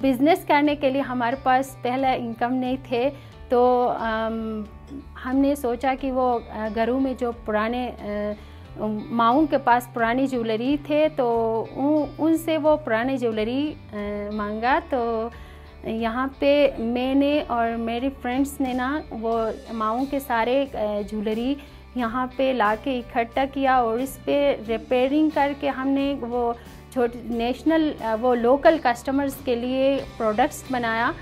Business करने के लिए हमारे पास पहला इनकम नहीं थे, तो हमने सोचा कि वो घरों में जो पुराने माओं के पास पुरानी ज्वेलरी थे तो उनसे वो पुराने ज्वेलरी मांगा। तो यहाँ पे मैंने और मेरी फ्रेंड्स ने ना वो माओं के सारे ज्वेलरी यहाँ पे लाके इकट्ठा किया और इस पे रिपेयरिंग करके हमने वो छोटे नेशनल वो लोकल कस्टमर्स के लिए प्रोडक्ट्स बनाया।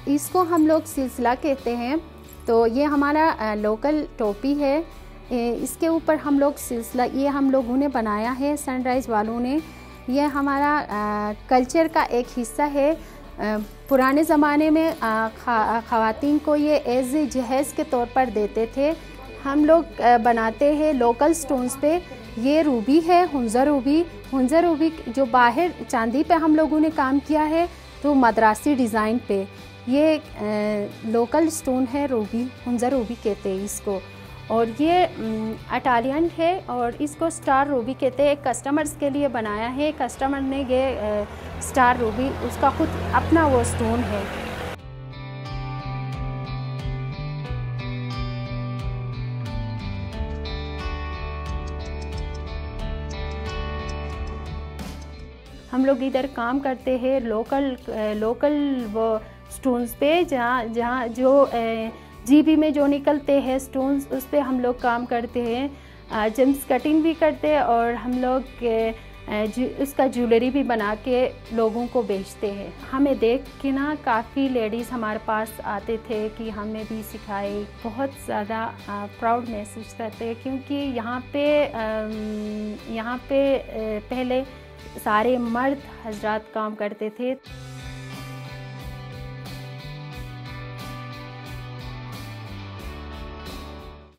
इसको हम लोग सिलसिला कहते हैं। तो ये हमारा लोकल टोपी है, इसके ऊपर हम लोग सिलसिला ये हम लोगों ने बनाया है, सनराइज़ वालों ने। ये हमारा कल्चर का एक हिस्सा है। पुराने ज़माने में ख़वातीन को ये एज जहेज़ के तौर पर देते थे। हम लोग बनाते हैं लोकल स्टोन्स पे। ये रूबी है, हुंज़र रूबी जो बाहर चांदी पे हम लोगों ने काम किया है, तो मद्रासी डिज़ाइन पे। ये लोकल स्टोन है, रूबी, हुंज़र रूबी कहते हैं इसको। और ये इटालियन है और इसको स्टार रूबी कहते हैं। कस्टमर्स के लिए बनाया है, कस्टमर ने ये स्टार रूबी उसका खुद अपना वो स्टोन है। हम लोग इधर काम करते हैं लोकल वो स्टोन्स पे, जहाँ जो जीबी में जो निकलते हैं स्टोन्स, उस पे हम लोग काम करते हैं। जेम्स कटिंग भी करते हैं और हम लोग उसका ज्वेलरी भी बना के लोगों को बेचते हैं। हमें देख के ना काफ़ी लेडीज़ हमारे पास आते थे कि हमें भी सिखाए। बहुत ज़्यादा प्राउड महसूस करते हैं, क्योंकि यहाँ पे पहले सारे मर्द हजरात काम करते थे।